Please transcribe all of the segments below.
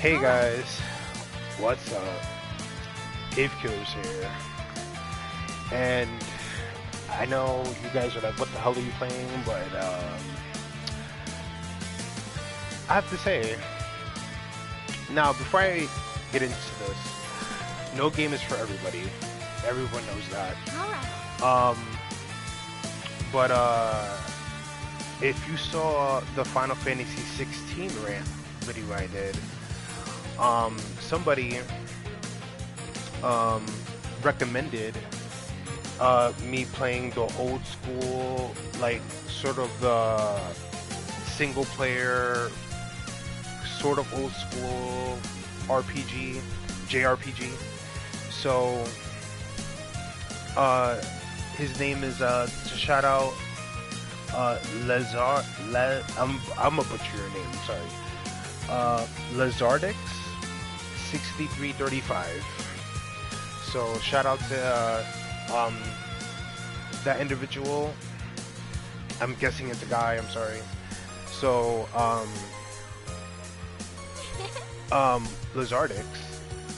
Hey guys, what's up? Cave Killers here. And I know you guys are like, what the hell are you playing? But I have to say, now before I get into this, no game is for everybody. Everyone knows that. But if you saw the Final Fantasy 16 rant video I did, somebody recommended me playing the old school, like sort of the single player, sort of old school RPG, JRPG. So his name is to shout out I'm gonna butcher your name, sorry. Lazardix 6335. So shout out to that individual. I'm guessing it's a guy, I'm sorry. So Lazardix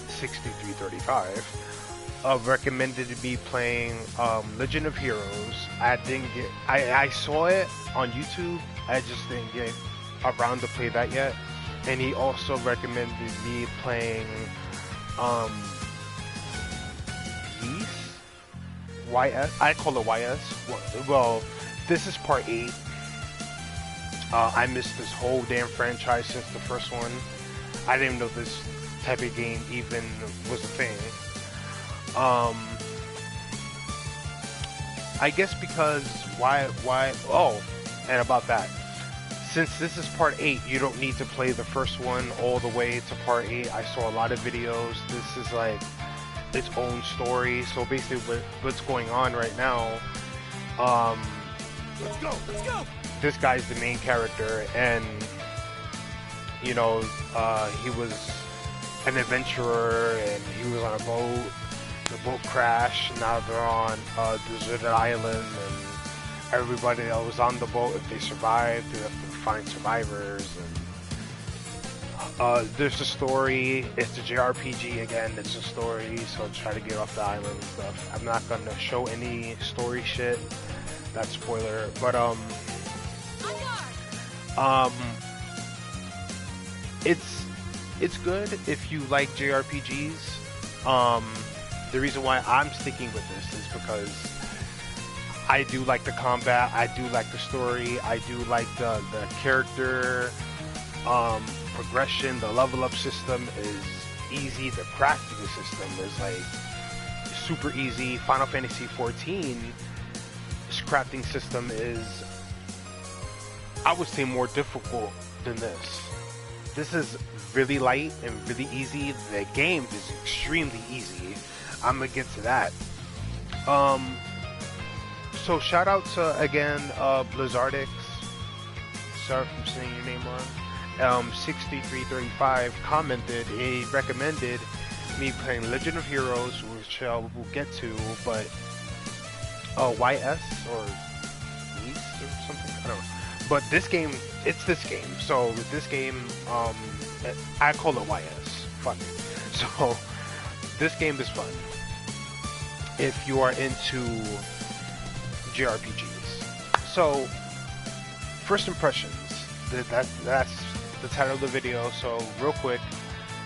6335 recommended me playing Legend of Heroes. I saw it on YouTube, I just didn't get around to play that yet. And he also recommended me playing YS. I call it YS. Well, this is part 8. I missed this whole damn franchise since the first one. I didn't know this type of game even was a thing. I guess because why? Oh, and about that. Since this is part 8, you don't need to play the first one all the way to part 8. I saw a lot of videos. This is like its own story. So basically what's going on right now, let's go! This guy's the main character, and you know, he was an adventurer and he was on a boat. The boat crashed. Now they're on a deserted island, and everybody that was on the boat, if they survived, they have to find survivors. And there's a story. It's a JRPG again. It's a story, so try to get off the island and stuff. I'm not gonna show any story shit. That's spoiler. But it's good if you like JRPGs. The reason why I'm sticking with this is because I do like the combat, I do like the story, I do like the character progression. The level up system is easy, the crafting system is like super easy. Final Fantasy 14's crafting system is, I would say, more difficult than this. This is really light and really easy. The game is extremely easy. I'm gonna get to that. So shout out to, again, Blizzardix. Sorry if I'm saying your name wrong. 6335 commented, he recommended me playing Legend of Heroes, which we'll get to, but YS or East or something? I don't know. But this game, it's this game. So with this game, I call it YS. Fuck it. So this game is fun if you are into JRPGs. So first impressions, that's the title of the video. So real quick,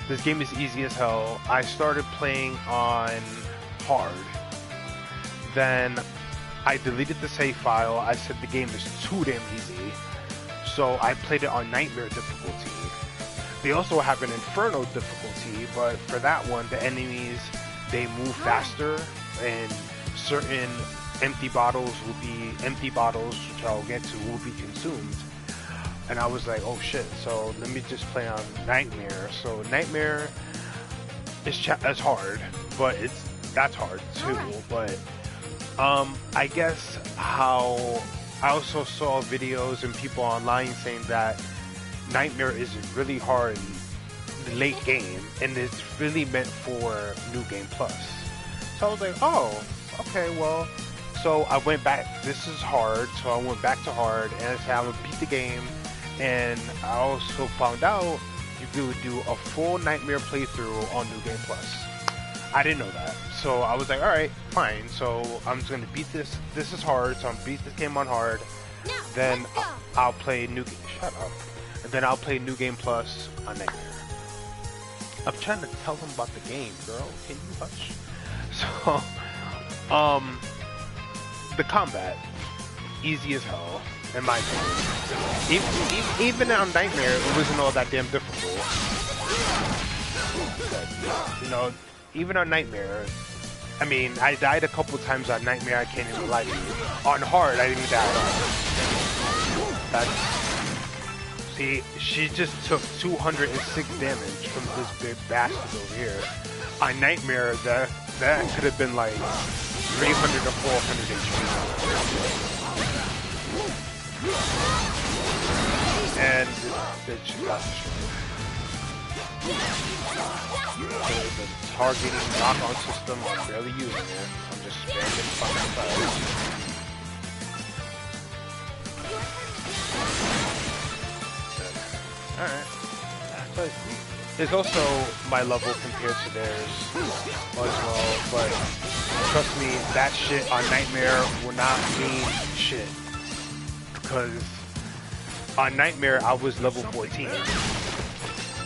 this game is easy as hell. I started playing on hard, then I deleted the save file. I said the game is too damn easy, so I played it on Nightmare difficulty. They also have an Inferno difficulty, but for that one, the enemies, they move faster, and certain empty bottles, which I'll get to, will be consumed. And I was like, oh shit, so let me just play on Nightmare. So Nightmare is hard, but that's hard too. But I guess how I also saw videos and people online saying that Nightmare is really hard in the late game, and it's really meant for New Game Plus. So I was like, oh, okay, well, so I went back. This is hard, so I went back to hard, and I said I'm gonna beat the game. And I also found out you could do a full Nightmare playthrough on New Game Plus. I didn't know that, so I was like, all right, fine. So I'm just gonna beat this. This is hard, so I'm beat this game on hard. Then I'll play new. Shut up. And then I'll play New Game Plus on Nightmare. I'm trying to tell them about the game, girl. Can you hush? So, the combat, easy as hell, in my opinion. Even on Nightmare, it wasn't all that damn difficult. You know, even on Nightmare, I mean, I died a couple times on Nightmare, I can't even lie to you. On hard, I didn't die at all. See, she just took 206 damage from this big bastard over here. On Nightmare, that could have been like 300 or 400 HP. And this bitch got destroyed. The targeting knock-on system, I'm barely using it. I'm just spamming fucking fire. Alright. But it's also my level compared to theirs as well, but trust me, that shit on Nightmare will not mean shit. Because on Nightmare, I was level 14.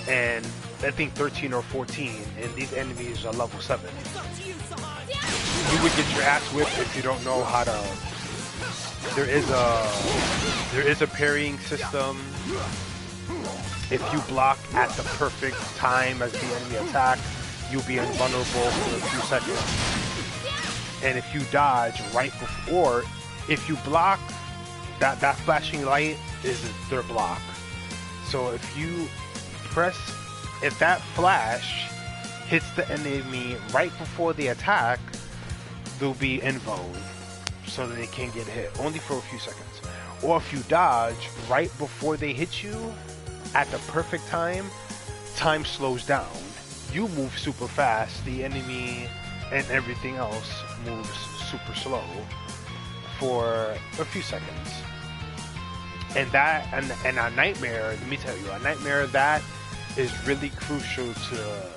And I think 13 or 14, and these enemies are level 7. You would get your ass whipped if you don't know how to... There is a parrying system. If you block at the perfect time as the enemy attack, you'll be invulnerable for a few seconds. And if you dodge right before, if you block, that flashing light is their block. So if you press, if that flash hits the enemy right before the attack, they'll be invulnerable, so that they can't get hit, only for a few seconds. Or if you dodge right before they hit you, at the perfect time, time slows down. You move super fast, the enemy and everything else moves super slow for a few seconds. And that, and on Nightmare, let me tell you, on Nightmare, that is really crucial to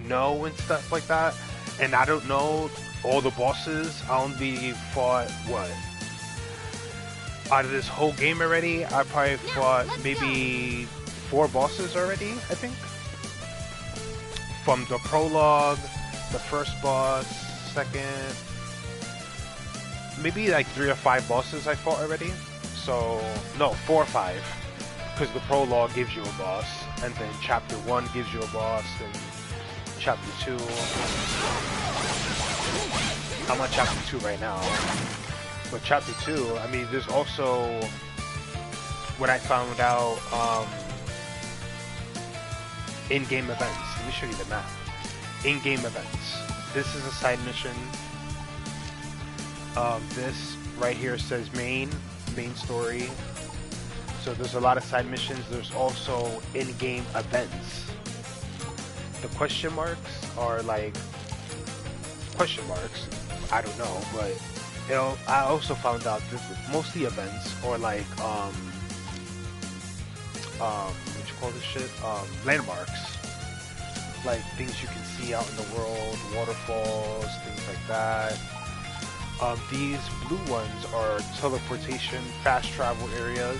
know and stuff like that. And I don't know all the bosses. I only fought, what? Out of this whole game already, I probably fought maybe 4 bosses already, I think. From the prologue, the first boss, second, maybe like 3 or 5 bosses I fought already. So, no, 4 or 5. Because the prologue gives you a boss, and then chapter 1 gives you a boss, and chapter 2. I'm on chapter 2 right now. But chapter 2, I mean, there's also what I found out, in-game events. Let me show you the map. In-game events. This is a side mission. This right here says main story. So there's a lot of side missions. There's also in-game events. The question marks are like question marks. I don't know, but I also found out that mostly events or like what you call this shit? Landmarks. Like things you can see out in the world, waterfalls, things like that. These blue ones are teleportation, fast travel areas.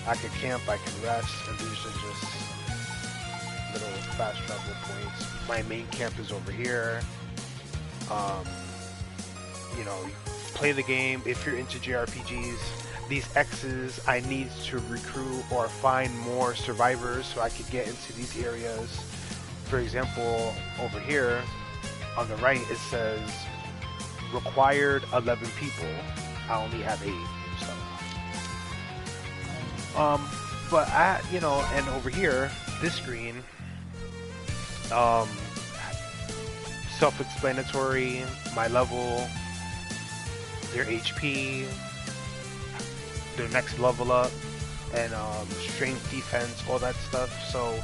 I can camp, I can rest, and these are just little fast travel points. My main camp is over here. You know, play the game if you're into JRPGs. These X's, I need to recruit or find more survivors so I could get into these areas. For example, over here on the right it says required 11 people. I only have 8, so. But you know, and over here, this screen, self-explanatory, my level, their HP, their next level up, and strength, defense, all that stuff. So,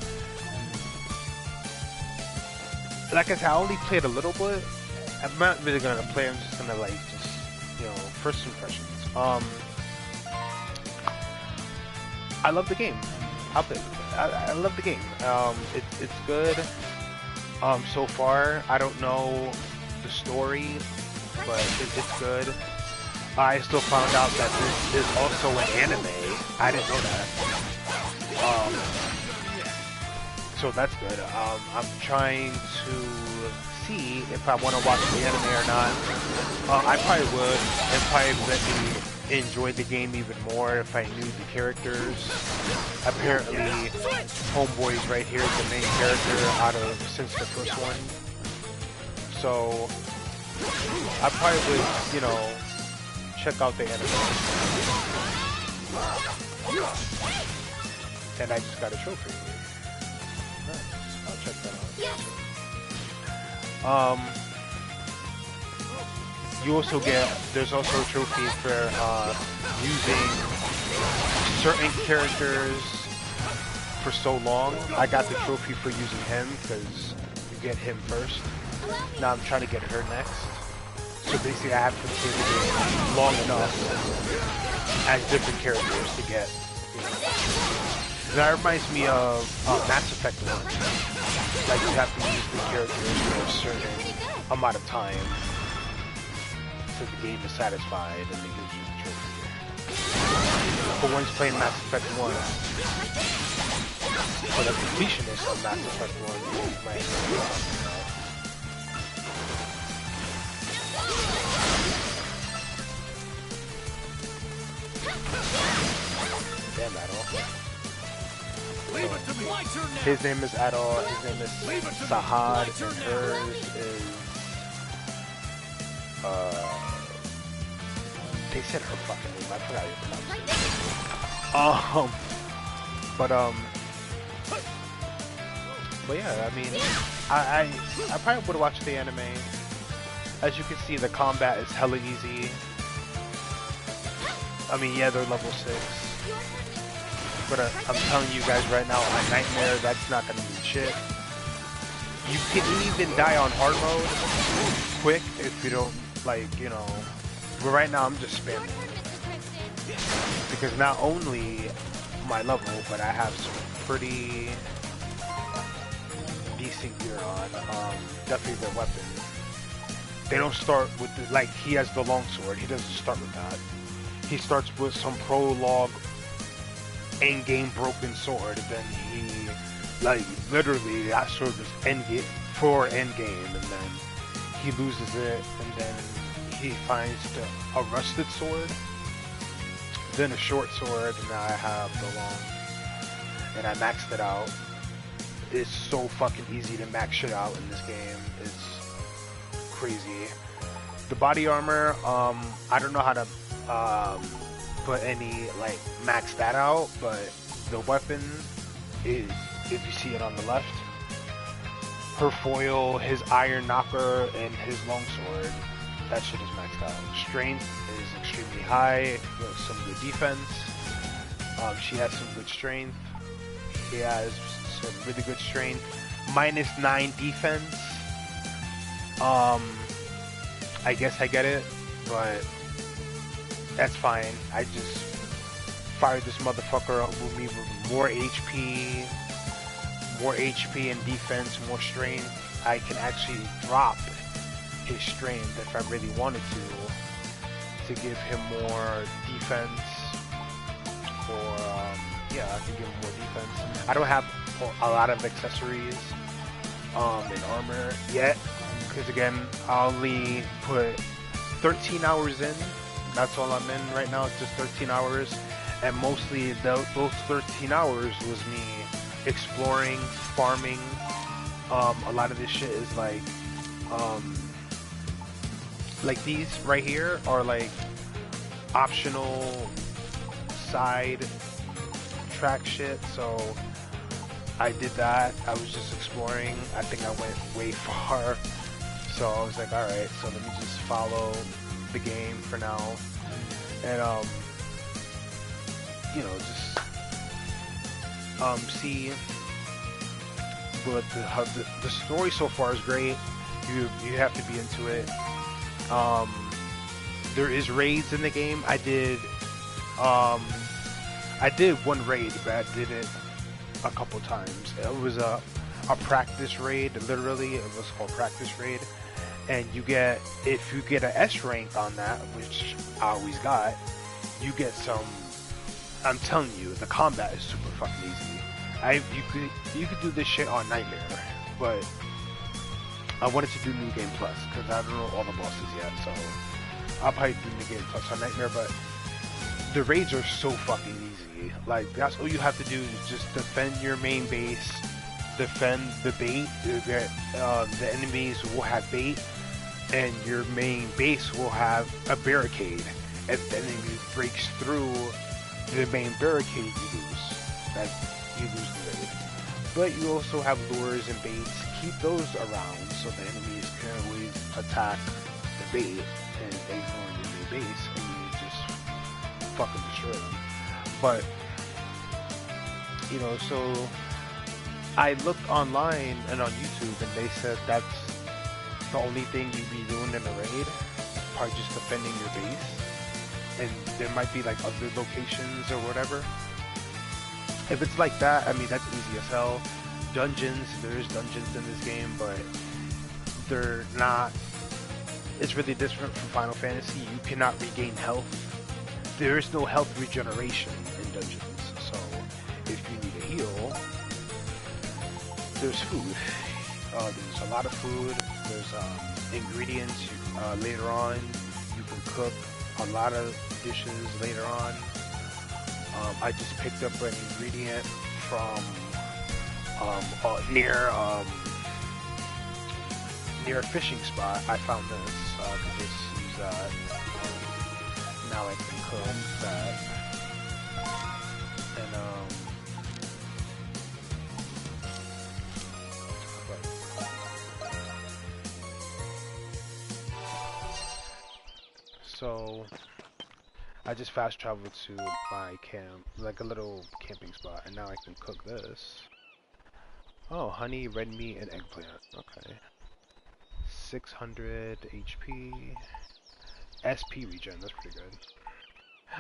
like I said, I only played a little bit. I'm not really gonna play. I'm just gonna you know, first impressions. I love the game. I'll play it. I love the game. It's good. So far, I don't know the story, but it's good. I still found out that this is also an anime. I didn't know that. So that's good. I'm trying to see if I want to watch the anime or not. I probably would. It probably let me enjoy the game even more if I knew the characters. Apparently, Homeboy's right here is the main character since the first one. So I probably would, you know, check out the anime. And I just got a trophy. Nice. I'll check that out. You also there's also a trophy for using certain characters for so long. I got the trophy for using him because you get him first. Now I'm trying to get her next. So basically I have to play the game long enough as different characters to get, you know. That reminds me of Mass Effect 1. Like you have to use the characters for a certain amount of time so the game is satisfied and it gives you the trophy. For one's playing Mass Effect 1, for the completionist of Mass Effect 1, you might Damn, Adol. So, his name is Adol, his name is Sahad, and hers is they said her fucking name, I forgot how to pronounce it. But yeah, I mean, I probably would watch the anime. As you can see, the combat is hella easy. I mean, yeah, they're level 6. But I'm telling you guys right now, on Nightmare, that's not gonna mean shit. You can even die on hard mode quick if you don't, like, you know. But right now, I'm just spamming. Because not only my level, but I have some pretty decent gear on. Definitely their weapon. They don't start with the, like, he has the longsword. He doesn't start with that. He starts with some prologue end-game broken sword, and then he, like, literally that sword is endgame for endgame, and then he loses it, and then he finds a rusted sword, then a short sword, and now I have the long, and I maxed it out. It's so fucking easy to max shit out in this game. It's crazy. The body armor, I don't know how to put any, like, max that out, but the weapon is, if you see it on the left, her foil, his iron knocker, and his longsword, that shit is maxed out. Strength is extremely high, with some good defense. She has some good strength. He has some really good strength. -9 defense. I guess I get it, but that's fine. I just fired this motherfucker up with me with more HP and defense, more strength. I can actually drop his strength if I really wanted to give him more defense. Or yeah, I can give him more defense. I don't have a lot of accessories and armor yet, because again, I only put 13 hours in. That's all I'm in right now. It's just 13 hours, and mostly those 13 hours was me exploring, farming. A lot of this shit is like these right here are like optional side track shit. So I did that. I was just exploring. I think I went way far. So I was like, all right. So let me just follow the game for now, and you know, just see. But the story so far is great. You have to be into it. There is raids in the game. I did one raid, but I did it a couple times. It was a practice raid, literally. It was called practice raid, and you get, if you get an S rank on that, which I always got, you get some. I'm telling you, the combat is super fucking easy. You could do this shit on Nightmare, but I wanted to do New Game Plus because I don't know all the bosses yet, so I'll probably do New Game Plus on Nightmare. But the raids are so fucking easy. Like, that's all you have to do is just defend your main base, defend the bait. The enemies will have bait, and your main base will have a barricade. And the enemy breaks through the main barricade, you lose. You lose the raid. But you also have lures and baits. Keep those around so the enemies can always attack the bait and ignore your main base, and you just fucking destroy them. But you know, so I looked online and on YouTube, and they said that's the only thing you'd be doing in a raid, probably just defending your base. And there might be like other locations or whatever. If it's like that, I mean, that's easy as hell. Dungeons, there's dungeons in this game, but they're not, it's really different from Final Fantasy. You cannot regain health. There is no health regeneration in dungeons. So if you need a heal, there's food. There's a lot of food. There's ingredients. Later on, you can cook a lot of dishes later on. I just picked up an ingredient from near a fishing spot. I found this. I could just use that. Now I can cook that. And so I just fast traveled to my camp, like a little camping spot, and now I can cook this. Oh, honey, red meat, and eggplant. Okay. 600 HP. SP regen, that's pretty good.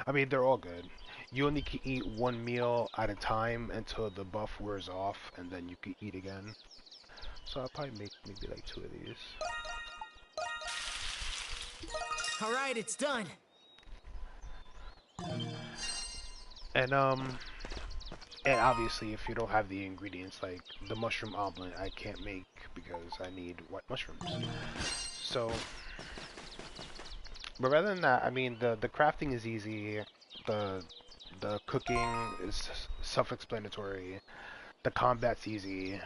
I mean, they're all good. You only can eat one meal at a time until the buff wears off, and then you can eat again. So I'll probably make maybe like 2 of these. Alright, it's done. And obviously, if you don't have the ingredients, like the mushroom omelet, I can't make because I need white mushrooms. So, but rather than that, I mean, the crafting is easy. The cooking is self-explanatory. The combat's easy.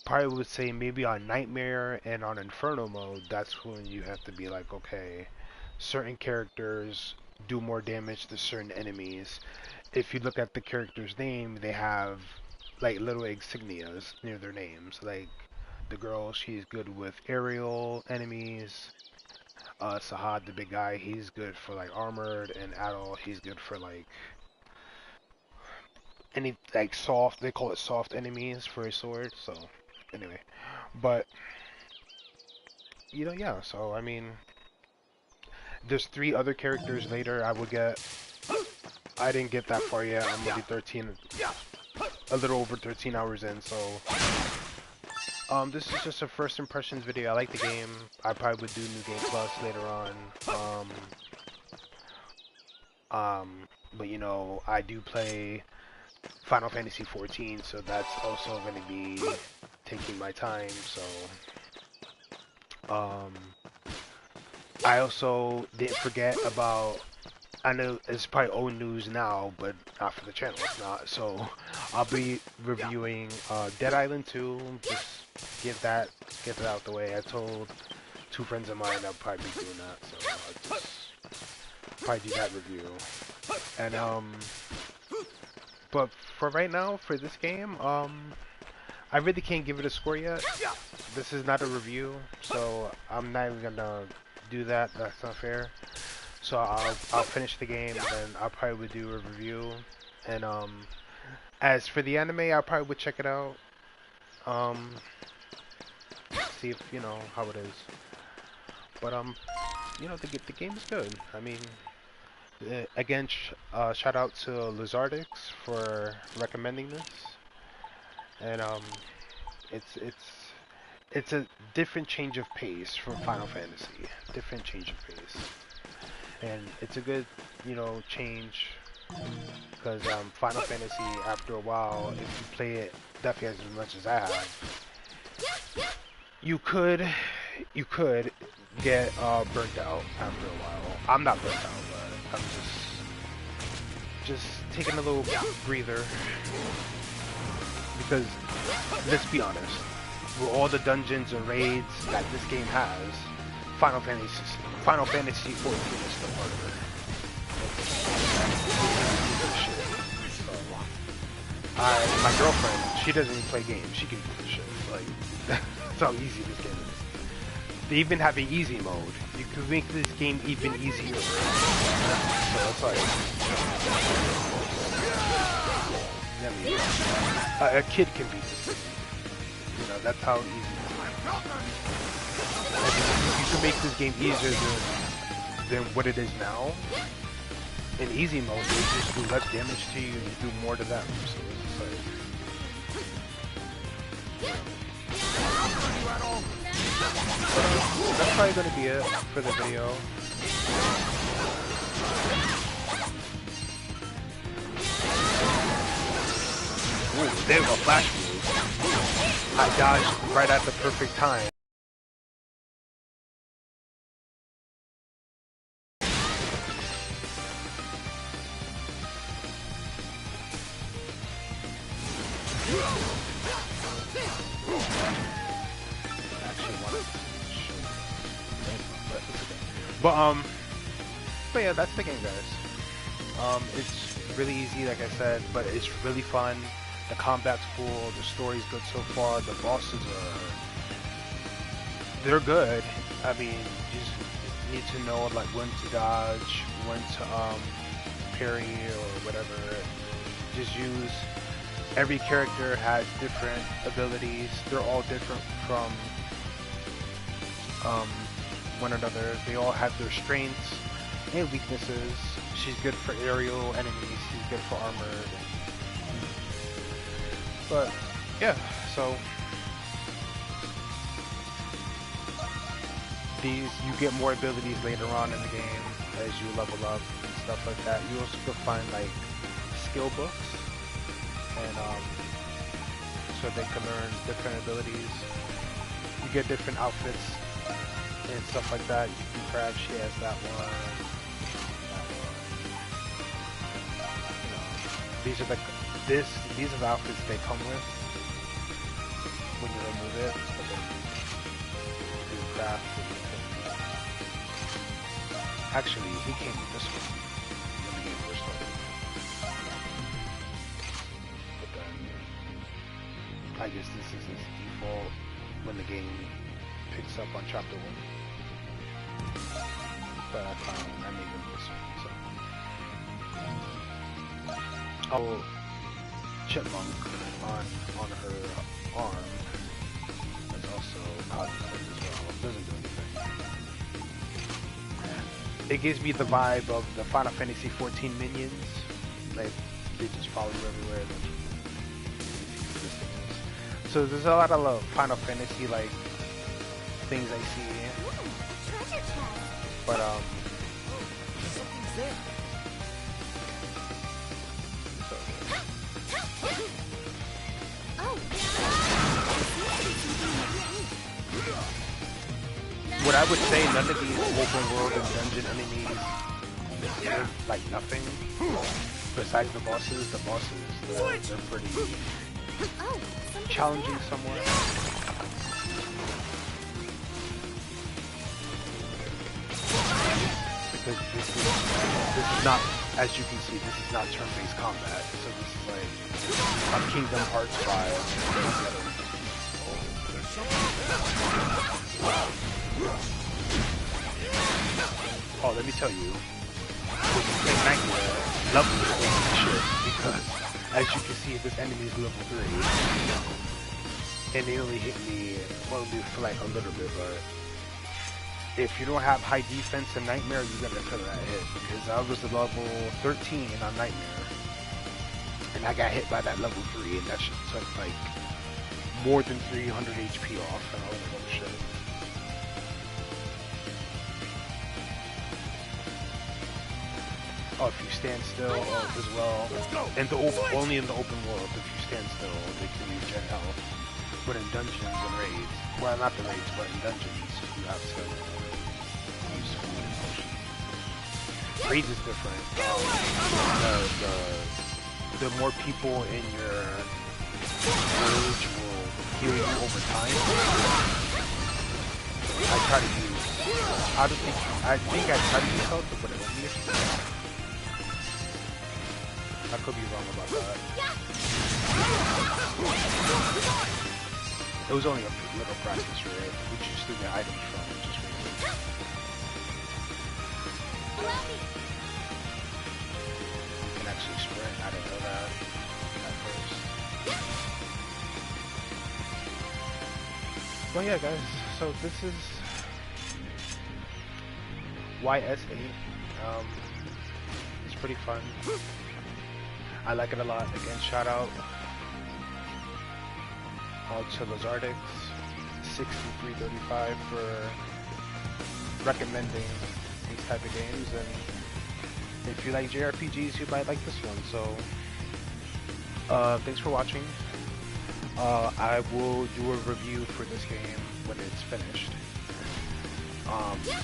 Probably would say maybe on Nightmare and on Inferno mode, that's when you have to be like, okay, certain characters do more damage to certain enemies. If you look at the character's name, they have like little insignias near their names. Like the girl, she's good with aerial enemies. Sahad, the big guy, he's good for like armored, and Adol, he's good for like any like soft. They call it soft enemies for his sword. So anyway, but you know, yeah. So I mean, there's 3 other characters later I would get. I didn't get that far yet. I'm only 13, a little over 13 hours in. So this is just a first impressions video. I like the game. I probably would do New Game Plus later on. But you know, I do play Final Fantasy 14, so that's also going to be taking my time. So I also didn't forget about, I know it's probably old news now, but not for the channel, it's not. So I'll be reviewing Dead Island 2, just get that out the way. I told 2 friends of mine I'll probably be doing that, so I'll just probably do that review. And but for right now, for this game, I really can't give it a score yet. This is not a review, so I'm not even gonna do that. That's not fair. So I'll finish the game, and then I'll probably do a review. And as for the anime, I probably would check it out. See if you know how it is. But you know, the game is good. I mean, again, shout out to Lizardix for recommending this. and it's a different change of pace from Final Fantasy. Different change of pace, and it's a good, you know, change because Final Fantasy, after a while, if you play it definitely as much as I have, you could get burnt out after a while. I'm not burnt out, but I'm just taking a little breather because let's be honest, with all the dungeons and raids that this game has, Final Fantasy 14 is still harder. My girlfriend, she doesn't even play games. She can do this shit. Like, that's how easy this game is. They even have an easy mode. You can make this game even easier. So it's like, a kid can beat this game. You know, that's how easy it is. You can make this game easier than what it is now. In easy mode, they just do less damage to you and do more to them. So it's like, that's probably going to be it for the video. Ooh, there we go, flash move. I dodged right at the perfect time. But yeah, that's the game, guys. It's really easy, like I said, but it's really fun. The combat's cool. The story's good so far. The bosses they're good. I mean, you just need to know like when to dodge, when to parry or whatever. Just use. Every character has different abilities. They're all different from one another. They all have their strengths and weaknesses. She's good for aerial enemies. She's good for armored. But yeah, so you get more abilities later on in the game as you level up and stuff like that. You also can find like skill books, and so they can learn different abilities. You get different outfits and stuff like that. You can grab. She has that one. You know, these are the outfits they come with when you remove it. So then you craft. Actually, he came with this one when the game first started. But then, I guess this is his default when the game picks up on chapter 1. But I made him this one. So, oh, chipmunk on her arm is also cosmetic as well. Doesn't do anything. It gives me the vibe of the Final Fantasy 14 minions. Like, they just follow you everywhere. So there's a lot of Final Fantasy like things I see. But what I would say, none of these open world and dungeon enemies are like nothing. Besides the bosses, they're pretty challenging somewhat. Because this is not, as you can see, this is not turn-based combat. So this is like a Kingdom Hearts vibe. Oh, let me tell you, when you play Nightmare, level is shit, because as you can see, this enemy is level 3, and they only hit me, well, for like a little bit, but if you don't have high defense in Nightmare, you're gonna feel that hit, because I was level 13 on Nightmare, and I got hit by that level 3, and that shit took like more than 300 HP off and all that other shit. Oh, if you stand still as well, and only in the open world, if you stand still, they can use gen health. But in dungeons and raids, well, not the raids, but in dungeons, you have to use food and potions. Raids is different. The more people in your village will heal you over time. I try to use. I think I try to use health, but it only if you. I could be wrong about that. It was only a little practice, right? We just do the items from it, just really. You can actually sprint. I didn't know that at first. Well, yeah, guys. So this is VIII. It's pretty fun. I like it a lot. Again, shout out to Lazardix 6335 for recommending these type of games, and if you like JRPGs, you might like this one. So thanks for watching. I will do a review for this game when it's finished,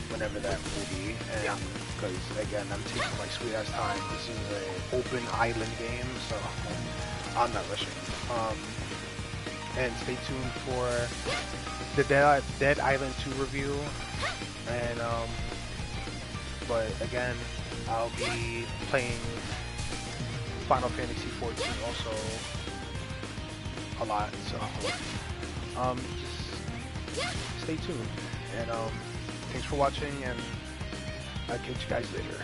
whenever that will be, and because again, I'm taking my sweet ass time. This is an open island game, so I'm not rushing. And stay tuned for the Dead Island 2 review. And but again, I'll be playing Final Fantasy 14 also a lot. So just stay tuned. And thanks for watching, and I'll catch you guys later.